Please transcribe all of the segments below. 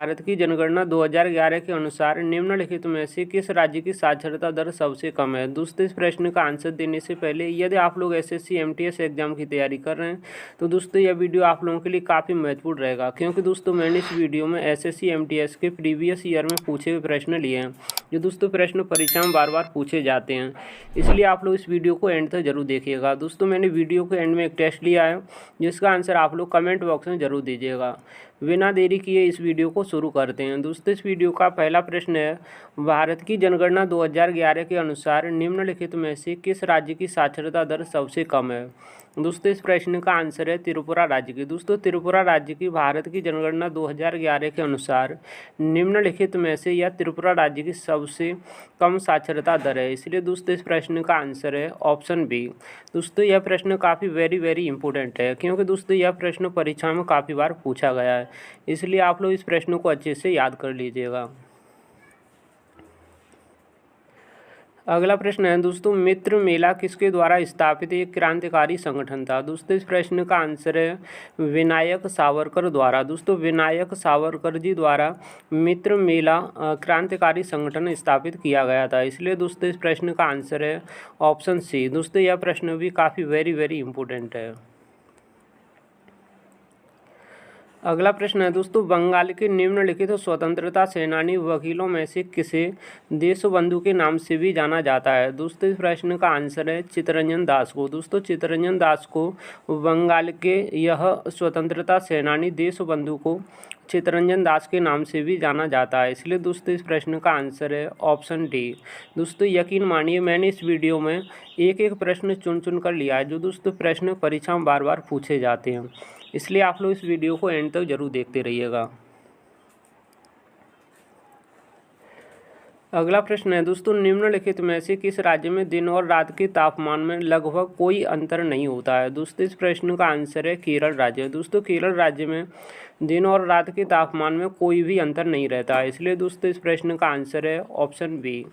भारत की जनगणना 2011 के अनुसार निम्नलिखित में से किस राज्य की साक्षरता दर सबसे कम है। दोस्तों, इस प्रश्न का आंसर देने से पहले यदि आप लोग एसएससी एमटीएस एग्जाम की तैयारी कर रहे हैं तो दोस्तों यह वीडियो आप लोगों के लिए काफ़ी महत्वपूर्ण रहेगा, क्योंकि दोस्तों मैंने इस वीडियो में एसएससी एमटीएस के प्रीवियस ईयर में पूछे हुए प्रश्न लिए हैं, जो दोस्तों प्रश्न परीक्षा में बार बार पूछे जाते हैं। इसलिए आप लोग इस वीडियो को एंड तक जरूर देखिएगा। दोस्तों, मैंने वीडियो के एंड में एक टेस्ट लिया है जिसका आंसर आप लोग कमेंट बॉक्स में जरूर दीजिएगा। बिना देरी किए इस वीडियो को शुरू करते हैं। दोस्तों, इस वीडियो का पहला प्रश्न है, भारत की जनगणना 2011 के अनुसार निम्नलिखित में से किस राज्य की साक्षरता दर सबसे कम है। दोस्तों, इस प्रश्न का आंसर है त्रिपुरा राज्य की। दोस्तों, त्रिपुरा राज्य की भारत की जनगणना 2011 के अनुसार निम्नलिखित में से यह त्रिपुरा राज्य की सबसे कम साक्षरता दर है। इसलिए दोस्तों इस प्रश्न का आंसर है ऑप्शन बी। दोस्तों, यह प्रश्न काफ़ी वेरी इंपॉर्टेंट है, क्योंकि दोस्तों यह प्रश्न परीक्षा में काफ़ी बार पूछा गया है। इसलिए आप लोग इस प्रश्न को अच्छे से याद कर लीजिएगा। अगला प्रश्न है दोस्तों, मित्र मेला किसके द्वारा स्थापित एक क्रांतिकारी संगठन था। दोस्तों, इस प्रश्न का आंसर है विनायक सावरकर द्वारा। दोस्तों, विनायक सावरकर जी द्वारा मित्र मेला क्रांतिकारी संगठन स्थापित किया गया था। इसलिए दोस्तों इस प्रश्न का आंसर है ऑप्शन सी। दोस्तों, यह प्रश्न भी काफ़ी वेरी इंपॉर्टेंट है। अगला प्रश्न है दोस्तों, बंगाल के निम्नलिखित स्वतंत्रता सेनानी वकीलों में से किसे देशबंधु के नाम से भी जाना जाता है। दोस्तों, इस प्रश्न का आंसर है चित्तरंजन दास को। दोस्तों, चित्तरंजन दास को बंगाल के यह स्वतंत्रता सेनानी देशबंधु को चित्तरंजन दास के नाम से भी जाना जाता है। इसलिए दोस्तों इस प्रश्न का आंसर है ऑप्शन डी। दोस्तों, यकीन मानिए मैंने इस वीडियो में एक प्रश्न चुन कर लिया है, जो दोस्तों प्रश्न परीक्षा में बार बार पूछे जाते हैं। इसलिए आप लोग इस वीडियो को एंड तक जरूर देखते रहिएगा। अगला प्रश्न है दोस्तों, निम्नलिखित में से किस राज्य में दिन और रात के तापमान में लगभग कोई अंतर नहीं होता है। दोस्तों, इस प्रश्न का आंसर है केरल राज्य। दोस्तों, केरल राज्य में दिन और रात के तापमान में कोई भी अंतर नहीं रहता है। इसलिए दोस्तों इस प्रश्न का आंसर है ऑप्शन बी।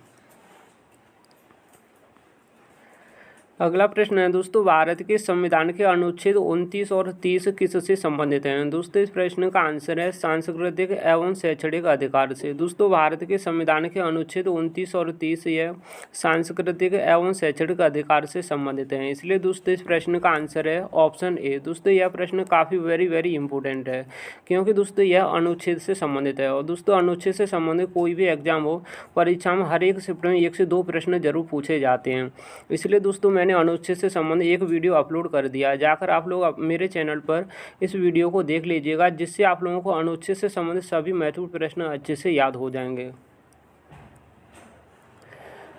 अगला प्रश्न है दोस्तों, भारत के संविधान के अनुच्छेद 29 और 30 किससे संबंधित हैं। दोस्तों, इस प्रश्न का आंसर है सांस्कृतिक एवं शैक्षणिक अधिकार से। दोस्तों, भारत के संविधान के अनुच्छेद 29 और 30 यह सांस्कृतिक एवं शैक्षणिक अधिकार से संबंधित हैं। इसलिए दोस्तों इस प्रश्न का आंसर है ऑप्शन ए। दोस्तों, यह प्रश्न काफ़ी वेरी इंपॉर्टेंट है, क्योंकि दोस्तों यह अनुच्छेद से संबंधित है। और दोस्तों अनुच्छेद से संबंधित कोई भी एग्जाम हो, परीक्षा में हर एक शिफ्ट में 1 से 2 प्रश्न जरूर पूछे जाते हैं। इसलिए दोस्तों मैंने अनुच्छेद से संबंधित एक वीडियो अपलोड कर दिया है, जाकर आप लोग मेरे चैनल पर इस वीडियो को देख लीजिएगा, जिससे आप लोगों को अनुच्छेद से संबंधित सभी महत्वपूर्ण प्रश्न अच्छे से याद हो जाएंगे।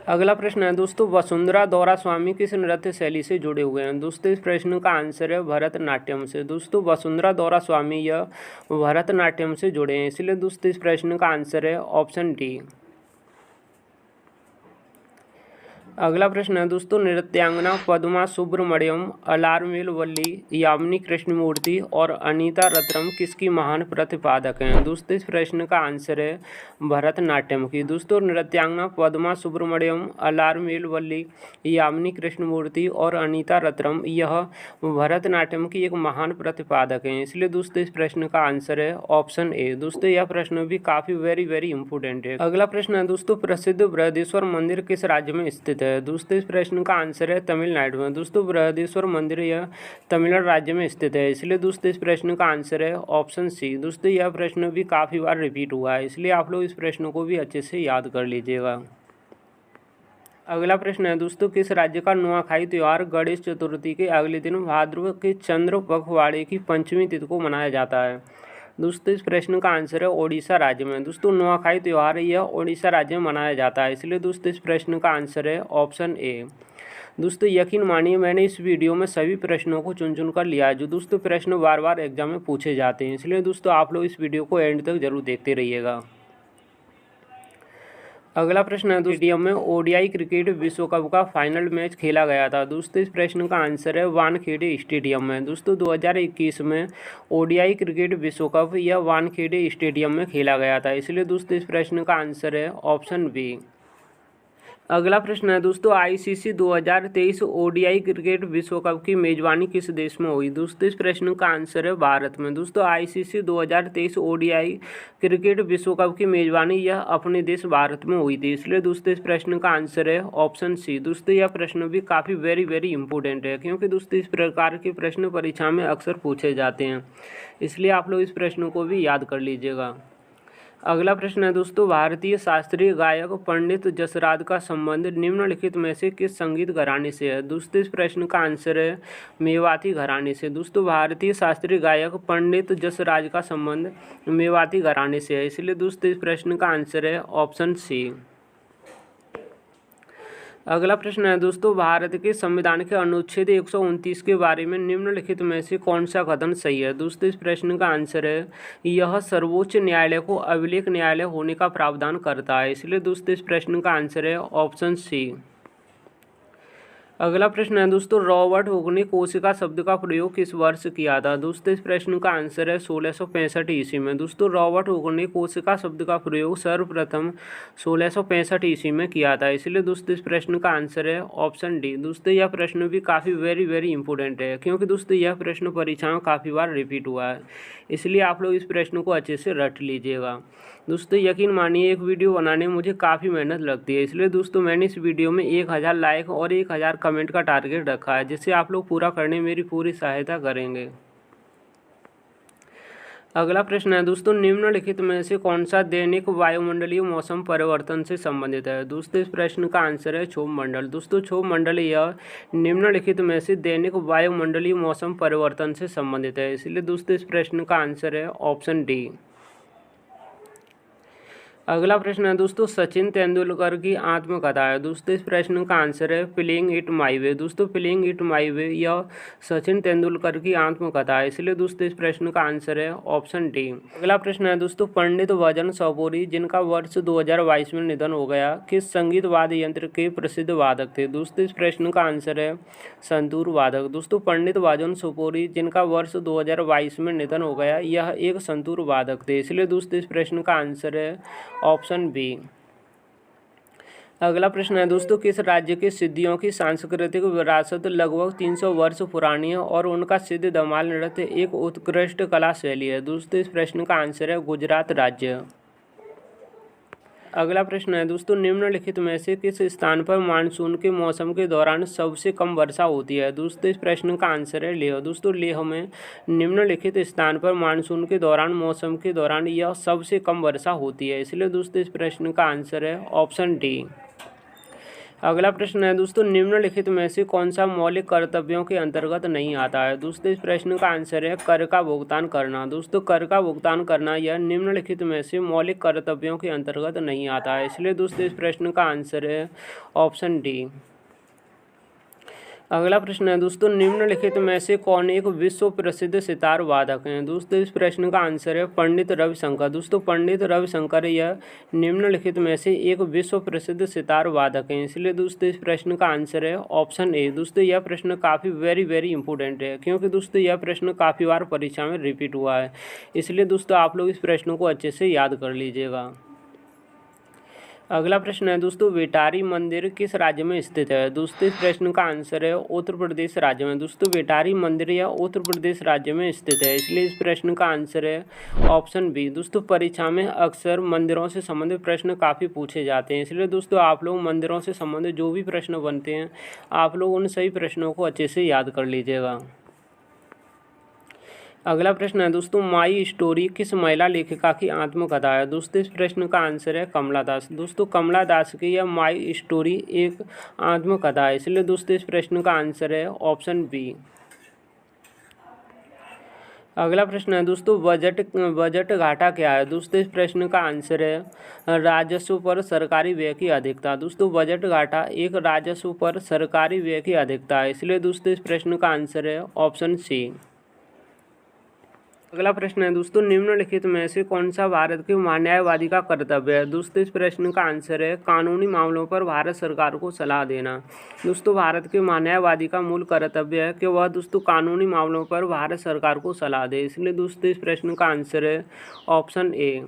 अगला प्रश्न है दोस्तों, वसुंधरा दौरा स्वामी किस नृत्य शैली से जुड़े हुए हैं। दोस्तों, इस प्रश्न का आंसर है भरतनाट्यम से। दोस्तों, वसुंधरा दौरा स्वामी यह भरतनाट्यम से जुड़े हैं। इसलिए दोस्तों इस प्रश्न का आंसर है ऑप्शन डी। अगला प्रश्न है दोस्तों, नृत्यांगना पद्मा सुब्रमण्यम, अलारमेल वल्ली, यामिनी कृष्णमूर्ति और अनीता रत्नम किसकी महान प्रतिपादक हैं। दोस्तों, इस प्रश्न का आंसर है भरतनाट्यम की। दोस्तों, नृत्यांगना पद्मा सुब्रमण्यम, अलारमेल वल्ली, यामिनी कृष्णमूर्ति और अनीता रत्नम यह भरतनाट्यम की एक महान प्रतिपादक हैं। इसलिए दोस्तों इस प्रश्न का आंसर है ऑप्शन ए। दोस्तों, यह प्रश्न भी काफ़ी वेरी इंपॉर्टेंट है। अगला प्रश्न है दोस्तों, प्रसिद्ध बृहदेश्वर मंदिर किस राज्य में स्थित है। दोस्तों, इस प्रश्न का आंसर है तमिलनाडु में। दोस्तों, बृहदेश्वर मंदिर यह तमिलनाडु राज्य में स्थित है। इसलिए दोस्तों इस प्रश्न का आंसर है ऑप्शन सी। दोस्तों, यह प्रश्न भी काफ़ी बार रिपीट हुआ है, इसलिए आप लोग इस प्रश्न को भी अच्छे से याद कर लीजिएगा। अगला प्रश्न है दोस्तों, किस राज्य का नुआखाई त्यौहार गणेश चतुर्थी के अगले दिन भाद्रव के चंद्र पखवाड़े की पंचमी तिथि को मनाया जाता है। दोस्तों, इस प्रश्न का आंसर है ओडिशा राज्य में। दोस्तों, नुआखाई त्यौहार यह ओडिशा राज्य में मनाया जाता है। इसलिए दोस्तों इस प्रश्न का आंसर है ऑप्शन ए। दोस्तों, यकीन मानिए मैंने इस वीडियो में सभी प्रश्नों को चुन कर लिया है, जो दोस्तों प्रश्न बार बार एग्जाम में पूछे जाते हैं। इसलिए दोस्तों आप लोग इस वीडियो को एंड तक जरूर देखते रहिएगा। अगला प्रश्न है स्टेडियम में ओडीआई क्रिकेट विश्व कप का फाइनल मैच खेला गया था। दोस्तों, इस प्रश्न का आंसर है वानखेड़े स्टेडियम में। दोस्तों, 2021 में ओडीआई क्रिकेट विश्व कप यह वानखेड़े स्टेडियम में खेला गया था। इसलिए दोस्तों इस प्रश्न का आंसर है ऑप्शन बी। अगला प्रश्न है दोस्तों, आईसीसी 2023 ओडीआई क्रिकेट विश्व कप की मेजबानी किस देश में हुई? दोस्तों इस प्रश्न का आंसर है भारत में। दोस्तों आईसीसी 2023 ओडीआई क्रिकेट विश्व कप की मेजबानी यह अपने देश भारत में हुई थी, इसलिए दोस्तों इस प्रश्न का आंसर है ऑप्शन सी। दोस्तों यह प्रश्न भी काफ़ी वेरी इंपॉर्टेंट है, क्योंकि दोस्तों इस प्रकार के प्रश्न परीक्षा में अक्सर पूछे जाते हैं, इसलिए आप लोग इस प्रश्न को भी याद कर लीजिएगा। अगला प्रश्न है दोस्तों, भारतीय शास्त्रीय गायक पंडित जसराज का संबंध निम्नलिखित में से किस संगीत घराने से है? दोस्तों इस प्रश्न का आंसर है मेवाती घराने से। दोस्तों भारतीय शास्त्रीय गायक पंडित जसराज का संबंध मेवाती घराने से है, इसलिए दोस्तों इस प्रश्न का आंसर है ऑप्शन सी। अगला प्रश्न है दोस्तों, भारत के संविधान के अनुच्छेद 129 के बारे में निम्नलिखित में से कौन सा कथन सही है? दोस्तों इस प्रश्न का आंसर है यह सर्वोच्च न्यायालय को अभिलेख न्यायालय होने का प्रावधान करता है, इसलिए दोस्तों इस प्रश्न का आंसर है ऑप्शन सी। अगला प्रश्न है दोस्तों, रॉबर्ट हुक ने कोशिका शब्द का प्रयोग किस वर्ष किया था? दोस्तों इस प्रश्न का आंसर है 1665 ईस्वी में। दोस्तों रॉबर्ट हुक ने कोशिका शब्द का प्रयोग सर्वप्रथम 1665 ईस्वी में किया था, इसलिए दोस्तों इस प्रश्न का आंसर है ऑप्शन डी। दोस्तों यह प्रश्न भी काफ़ी वेरी इंपॉर्टेंट है, क्योंकि दोस्तों यह प्रश्न परीक्षा में काफ़ी बार रिपीट हुआ है, इसलिए आप लोग इस प्रश्न को अच्छे से रट लीजिएगा। दोस्तों यकीन मानिए एक वीडियो बनाने में मुझे काफ़ी मेहनत लगती है, इसलिए दोस्तों मैंने इस वीडियो में 1000 लाइक और 1000 कमेंट का टारगेट रखा है, जिसे आप लोग पूरा करने में मेरी पूरी सहायता करेंगे। अगला प्रश्न है दोस्तों, निम्नलिखित में से कौन सा दैनिक वायुमंडलीय मौसम परिवर्तन से संबंधित है? दोस्तों इस प्रश्न का आंसर है क्षोभ मंडल। दोस्तों क्षोभ मंडल यह निम्नलिखित में से दैनिक वायुमंडलीय मौसम परिवर्तन से संबंधित है, इसलिए दोस्तों इस प्रश्न का आंसर है ऑप्शन डी। अगला प्रश्न है दोस्तों, सचिन तेंदुलकर की आत्मकथा है। दोस्तों इस प्रश्न का आंसर है प्लेइंग इट माई वे। दोस्तों प्लेइंग इट माई वे यह सचिन तेंदुलकर की आत्मकथा है, इसलिए दोस्तों इस प्रश्न का आंसर है ऑप्शन डी। अगला प्रश्न है दोस्तों, पंडित भजन सोपोरी जिनका वर्ष 2022 में निधन हो गया, किस संगीत वाद्य यंत्र के प्रसिद्ध वादक थे? दोस्तों इस प्रश्न का आंसर है संतूर वादक। दोस्तों पंडित भजन सोपोरी जिनका वर्ष 2022 में निधन हो गया, यह एक संतूर वादक थे, इसलिए दोस्तों इस प्रश्न का आंसर है ऑप्शन बी। अगला प्रश्न है दोस्तों, किस राज्य के सिद्धियों की सांस्कृतिक विरासत लगभग 300 वर्ष पुरानी है और उनका सिद्ध धमाल नृत्य एक उत्कृष्ट कला शैली है? दोस्तों इस प्रश्न का आंसर है गुजरात राज्य। अगला प्रश्न है दोस्तों, निम्नलिखित में से किस स्थान पर मानसून के मौसम के दौरान सबसे कम वर्षा होती है? दोस्तों इस प्रश्न का आंसर है लेह। दोस्तों लेह में निम्नलिखित स्थान पर मानसून के दौरान मौसम के दौरान यह सबसे कम वर्षा होती है, इसलिए दोस्तों इस प्रश्न का आंसर है ऑप्शन डी। अगला प्रश्न है दोस्तों, निम्नलिखित में से कौन सा मौलिक कर्तव्यों के अंतर्गत नहीं आता है? दोस्तों इस प्रश्न का आंसर है कर का भुगतान करना। दोस्तों कर का भुगतान करना यह निम्नलिखित में से मौलिक कर्तव्यों के अंतर्गत नहीं आता है, इसलिए दोस्तों इस प्रश्न का आंसर है ऑप्शन डी। अगला प्रश्न है दोस्तों, निम्नलिखित में से कौन एक विश्व प्रसिद्ध सितार वादक हैं? दोस्तों इस प्रश्न का आंसर है पंडित रविशंकर। दोस्तों पंडित रविशंकर यह निम्नलिखित में से एक विश्व प्रसिद्ध सितार वादक हैं, इसलिए दोस्तों इस प्रश्न का आंसर है ऑप्शन ए। दोस्तों यह प्रश्न काफ़ी वेरी इंपॉर्टेंट है, क्योंकि दोस्तों यह प्रश्न काफ़ी बार परीक्षा में रिपीट हुआ है, इसलिए दोस्तों आप लोग इस प्रश्न को अच्छे से याद कर लीजिएगा। अगला प्रश्न है दोस्तों, बेटारी मंदिर किस राज्य में स्थित है? दोस्तों इस प्रश्न का आंसर है उत्तर प्रदेश राज्य में। दोस्तों बेटारी मंदिर यह उत्तर प्रदेश राज्य में स्थित है, इसलिए इस प्रश्न का आंसर है ऑप्शन बी। दोस्तों परीक्षा में अक्सर मंदिरों से संबंधित प्रश्न काफ़ी पूछे जाते हैं, इसलिए दोस्तों आप लोग मंदिरों से संबंधित जो भी प्रश्न बनते हैं आप लोग उन सभी प्रश्नों को अच्छे से याद कर लीजिएगा। अगला प्रश्न है दोस्तों, माई स्टोरी किस महिला लेखिका की आत्मकथा है? दोस्तों इस प्रश्न का आंसर है कमला दास। दोस्तों कमला दास की यह माई स्टोरी एक आत्मकथा है, इसलिए दोस्तों इस प्रश्न का आंसर है ऑप्शन बी। अगला प्रश्न है दोस्तों, बजट घाटा क्या है? दोस्तों इस प्रश्न का आंसर है राजस्व पर सरकारी व्यय की अधिकता। दोस्तों बजट घाटा एक राजस्व पर सरकारी व्यय की अधिकता है, इसलिए दोस्तों इस प्रश्न का आंसर है ऑप्शन सी। अगला प्रश्न है दोस्तों, निम्नलिखित में से कौन सा भारत के महान्यायवादी का कर्तव्य है? दोस्तों इस प्रश्न का आंसर है कानूनी मामलों पर भारत सरकार को सलाह देना। दोस्तों भारत के महान्यायवादी का मूल कर्तव्य है कि वह दोस्तों कानूनी मामलों पर भारत सरकार को सलाह दे, इसलिए दोस्तों इस प्रश्न का आंसर है ऑप्शन ए।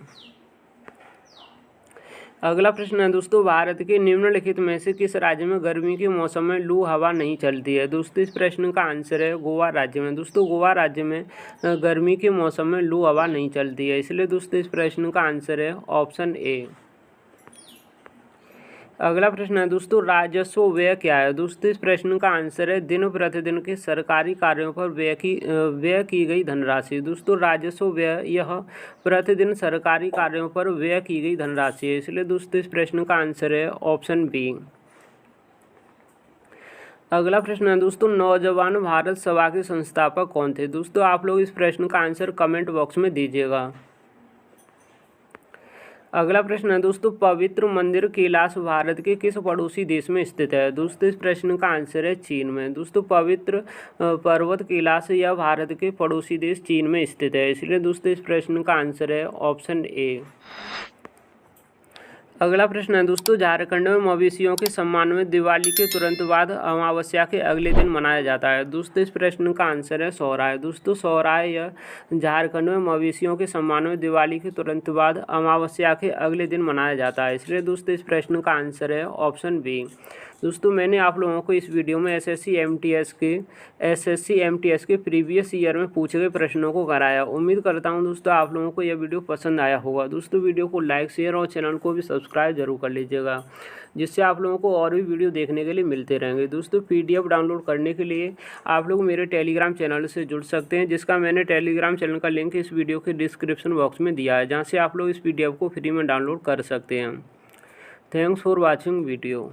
अगला प्रश्न है दोस्तों, भारत के निम्नलिखित में से किस राज्य में गर्मी के मौसम में लू हवा नहीं चलती है। दोस्तों इस प्रश्न का आंसर है गोवा राज्य में। दोस्तों गोवा राज्य में गर्मी के मौसम में लू हवा नहीं चलती है, इसलिए दोस्तों इस प्रश्न का आंसर है ऑप्शन ए। अगला प्रश्न है दोस्तों, राजस्व व्यय क्या है। दोस्तों इस प्रश्न का आंसर है दिन प्रतिदिन के सरकारी कार्यों पर व्यय की गई धनराशि। दोस्तों राजस्व व्यय यह प्रतिदिन सरकारी कार्यों पर व्यय की गई धनराशि है, इसलिए दोस्तों इस प्रश्न का आंसर है ऑप्शन बी। अगला प्रश्न है दोस्तों, नौजवान भारत सभा के संस्थापक कौन थे। दोस्तों आप लोग इस प्रश्न का आंसर कमेंट बॉक्स में दीजिएगा। अगला प्रश्न है दोस्तों, पवित्र मंदिर कैलाश भारत के किस पड़ोसी देश में स्थित है। दोस्तों इस प्रश्न का आंसर है चीन में। दोस्तों पवित्र पर्वत कैलाश यह भारत के पड़ोसी देश चीन में स्थित है, इसलिए दोस्तों इस प्रश्न का आंसर है ऑप्शन ए। अगला प्रश्न है दोस्तों, झारखंड में मवेशियों के सम्मान में दिवाली के तुरंत बाद अमावस्या के अगले दिन मनाया जाता है। दोस्तों इस प्रश्न का आंसर है सोहराय। दोस्तों सोहराय यह झारखंड में मवेशियों के सम्मान में दिवाली के तुरंत बाद अमावस्या के अगले दिन मनाया जाता है, इसलिए दोस्तों इस प्रश्न का आंसर है ऑप्शन बी। दोस्तों मैंने आप लोगों को इस वीडियो में एसएससी एमटीएस के प्रीवियस ईयर में पूछे गए प्रश्नों को कराया। उम्मीद करता हूं दोस्तों आप लोगों को यह वीडियो पसंद आया होगा। दोस्तों वीडियो को लाइक शेयर और चैनल को भी सब्सक्राइब जरूर कर लीजिएगा, जिससे आप लोगों को और भी वीडियो देखने के लिए मिलते रहेंगे। दोस्तों PDF डाउनलोड करने के लिए आप लोग मेरे टेलीग्राम चैनल से जुड़ सकते हैं, जिसका मैंने टेलीग्राम चैनल का लिंक इस वीडियो के डिस्क्रिप्शन बॉक्स में दिया है, जहाँ से आप लोग इस PDF को फ्री में डाउनलोड कर सकते हैं। Thanks for watching video.